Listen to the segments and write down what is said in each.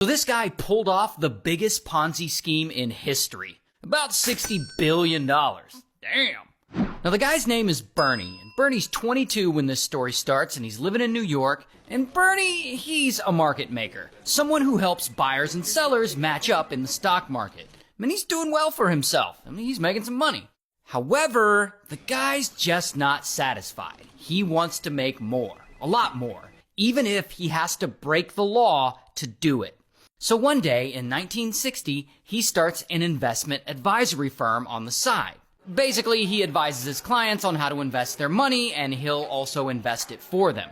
So this guy pulled off the biggest Ponzi scheme in history. About $60 billion. Damn. Now the guy's name is Bernie, and Bernie's 22 when this story starts, and he's living in New York. And Bernie, he's a market maker. Someone who helps buyers and sellers match up in the stock market. I mean, he's doing well for himself. I mean, he's making some money. However, the guy's just not satisfied. He wants to make more, a lot more, even if he has to break the law to do it. So one day in 1960, he starts an investment advisory firm on the side. Basically, he advises his clients on how to invest their money, and he'll also invest it for them.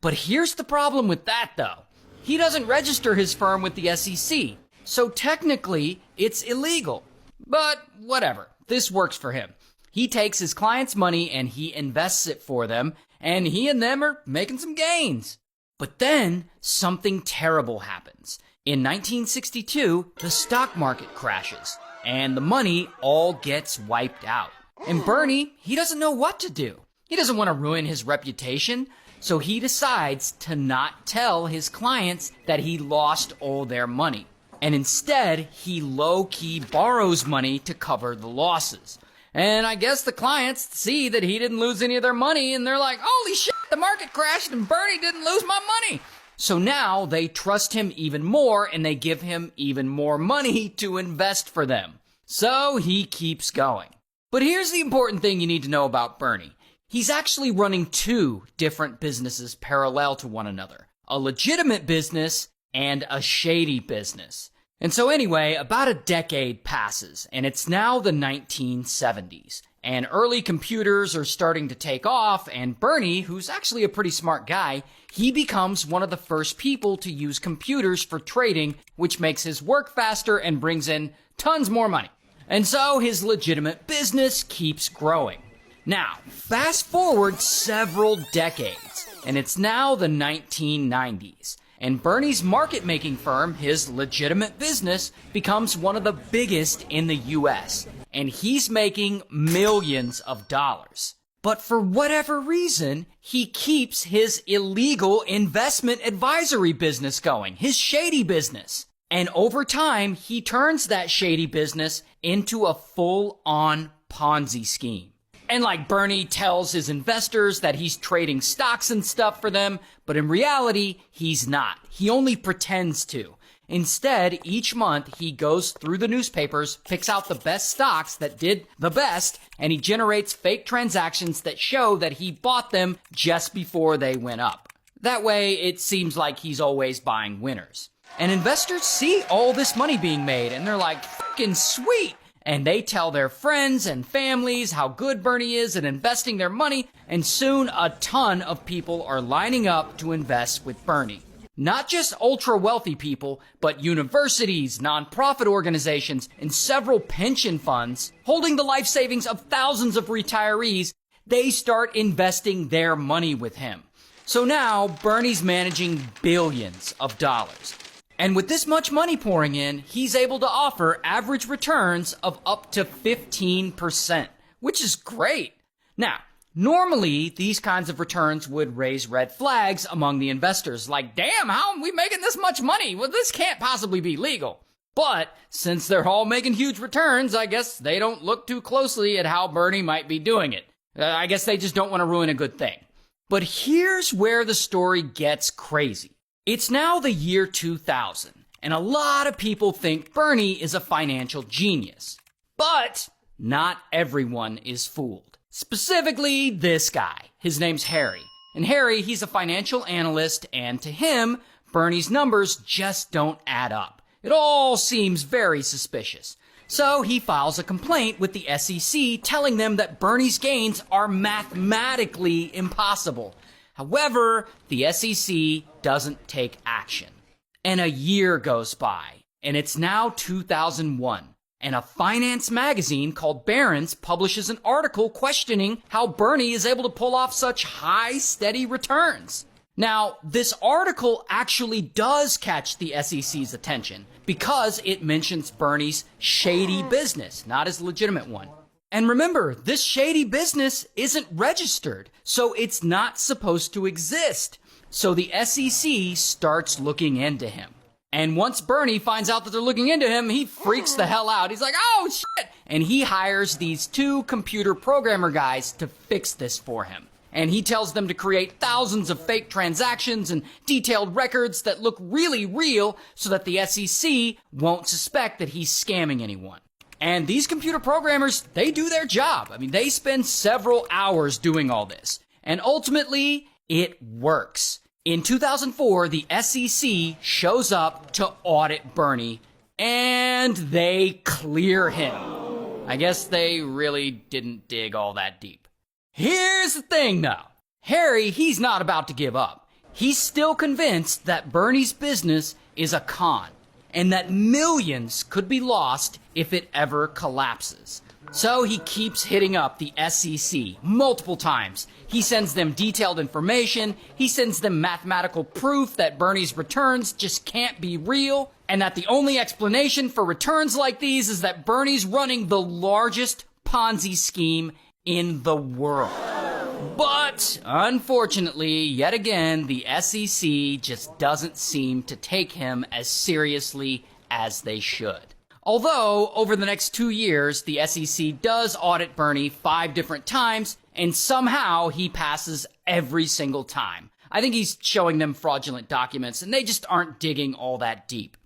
But here's the problem with that, though. He doesn't register his firm with the SEC, so technically, it's illegal. But whatever, this works for him. He takes his clients' money and he invests it for them, and he and them are making some gains. But then, something terrible happens. In 1962, the stock market crashes, and the money all gets wiped out. And Bernie, he doesn't know what to do. He doesn't want to ruin his reputation, so he decides to not tell his clients that he lost all their money. And instead, he low-key borrows money to cover the losses. And I guess the clients see that he didn't lose any of their money, and they're like, holy shit, the market crashed and Bernie didn't lose my money. So now they trust him even more, and they give him even more money to invest for them. So he keeps going. But here's the important thing you need to know about Bernie. He's actually running two different businesses parallel to one another. A legitimate business and a shady business. And so anyway, about a decade passes, and it's now the 1970s. And early computers are starting to take off, and Bernie, who's actually a pretty smart guy, he becomes one of the first people to use computers for trading, which makes his work faster and brings in tons more money. And so his legitimate business keeps growing. Now, fast forward several decades, and it's now the 1990s. And Bernie's market-making firm, his legitimate business, becomes one of the biggest in the U.S. And he's making millions of dollars. But for whatever reason, he keeps his illegal investment advisory business going, his shady business. And over time, he turns that shady business into a full-on Ponzi scheme. And like Bernie tells his investors that he's trading stocks and stuff for them, but in reality, he's not. He only pretends to. Instead, each month, he goes through the newspapers, picks out the best stocks that did the best, and he generates fake transactions that show that he bought them just before they went up. That way, it seems like he's always buying winners. And investors see all this money being made, and they're like, fucking sweet! And they tell their friends and families how good Bernie is at investing their money, and soon a ton of people are lining up to invest with Bernie. Not just ultra-wealthy people, but universities, nonprofit organizations, and several pension funds holding the life savings of thousands of retirees. They start investing their money with him. So now, Bernie's managing billions of dollars. And with this much money pouring in, he's able to offer average returns of up to 15%, which is great. Now, normally, these kinds of returns would raise red flags among the investors, like, damn, how are we making this much money? Well, this can't possibly be legal. But since they're all making huge returns, I guess they don't look too closely at how Bernie might be doing it. I guess they just don't want to ruin a good thing. But here's where the story gets crazy. It's now the year 2000, and a lot of people think Bernie is a financial genius. But not everyone is fooled. Specifically, this guy. His name's Harry. And Harry, he's a financial analyst, and to him, Bernie's numbers just don't add up. It all seems very suspicious. So he files a complaint with the SEC telling them that Bernie's gains are mathematically impossible. However, the SEC doesn't take action. And a year goes by, and it's now 2001. And a finance magazine called Barron's publishes an article questioning how Bernie is able to pull off such high, steady returns. Now, this article actually does catch the SEC's attention because it mentions Bernie's shady business, not his legitimate one. And remember, this shady business isn't registered, so it's not supposed to exist. So the SEC starts looking into him. And once Bernie finds out that they're looking into him, he freaks the hell out. He's like, oh shit! And he hires these 2 computer programmer guys to fix this for him. And he tells them to create thousands of fake transactions and detailed records that look really real so that the SEC won't suspect that he's scamming anyone. And these computer programmers, they do their job. I mean, they spend several hours doing all this. And ultimately, it works. In 2004, the SEC shows up to audit Bernie, and they clear him. I guess they really didn't dig all that deep. Here's the thing, though. Harry, he's not about to give up. He's still convinced that Bernie's business is a con, and that millions could be lost if it ever collapses. So he keeps hitting up the SEC multiple times. He sends them detailed information, he sends them mathematical proof that Bernie's returns just can't be real, and that the only explanation for returns like these is that Bernie's running the largest Ponzi scheme in the world. But, unfortunately, yet again, the SEC just doesn't seem to take him as seriously as they should. Although, over the next 2 years, the SEC does audit Bernie 5 different times, and somehow he passes every single time. I think he's showing them fraudulent documents, and they just aren't digging all that deep.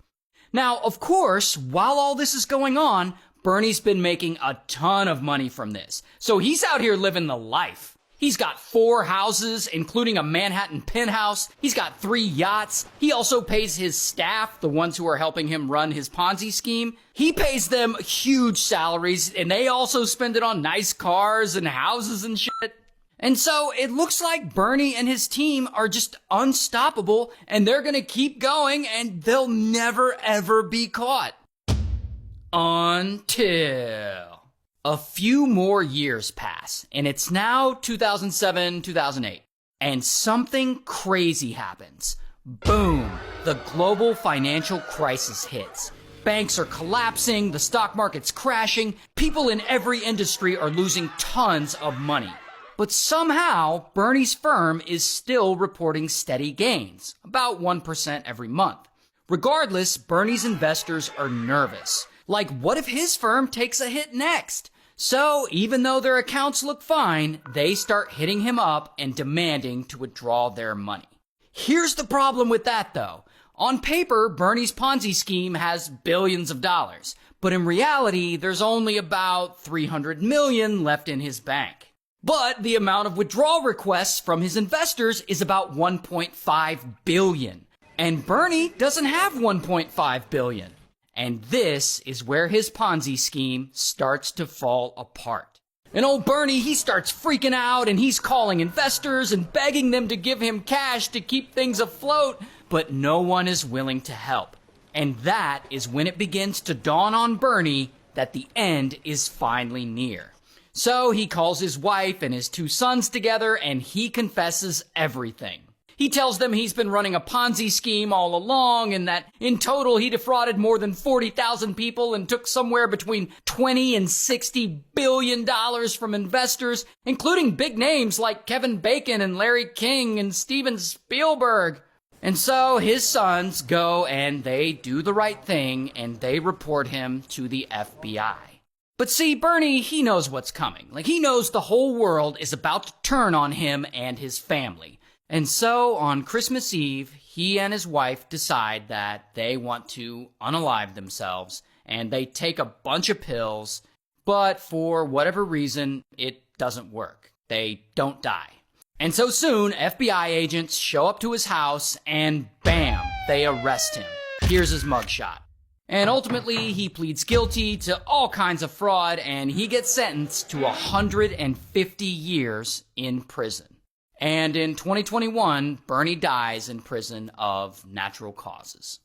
Now, of course, while all this is going on, Bernie's been making a ton of money from this. So he's out here living the life. He's got 4 houses, including a Manhattan penthouse. He's got 3 yachts. He also pays his staff, the ones who are helping him run his Ponzi scheme. He pays them huge salaries, and they also spend it on nice cars and houses and shit. And so it looks like Bernie and his team are just unstoppable, and they're gonna keep going, and they'll never ever be caught. Until a few more years pass, and it's now 2007, 2008, and something crazy happens. Boom! The global financial crisis hits. Banks are collapsing, the stock market's crashing, people in every industry are losing tons of money. But somehow, Bernie's firm is still reporting steady gains, about 1% every month. Regardless, Bernie's investors are nervous. Like, what if his firm takes a hit next? So, even though their accounts look fine, they start hitting him up and demanding to withdraw their money. Here's the problem with that, though. On paper, Bernie's Ponzi scheme has billions of dollars, but in reality, there's only about 300 million left in his bank. But the amount of withdrawal requests from his investors is about 1.5 billion. And Bernie doesn't have 1.5 billion. And this is where his Ponzi scheme starts to fall apart. And old Bernie, he starts freaking out, and he's calling investors and begging them to give him cash to keep things afloat, but no one is willing to help. And that is when it begins to dawn on Bernie that the end is finally near. So he calls his wife and his 2 sons together, and he confesses everything. He tells them he's been running a Ponzi scheme all along, and that in total he defrauded more than 40,000 people and took somewhere between $20 and $60 billion from investors, including big names like Kevin Bacon and Larry King and Steven Spielberg. And so his sons go and they do the right thing, and they report him to the FBI. But see, Bernie, he knows what's coming. Like, he knows the whole world is about to turn on him and his family. And so, on Christmas Eve, he and his wife decide that they want to unalive themselves, and they take a bunch of pills, but for whatever reason, it doesn't work. They don't die. And so soon, FBI agents show up to his house, and bam, they arrest him. Here's his mugshot. And ultimately, he pleads guilty to all kinds of fraud, and he gets sentenced to 150 years in prison. And in 2021, Bernie dies in prison of natural causes.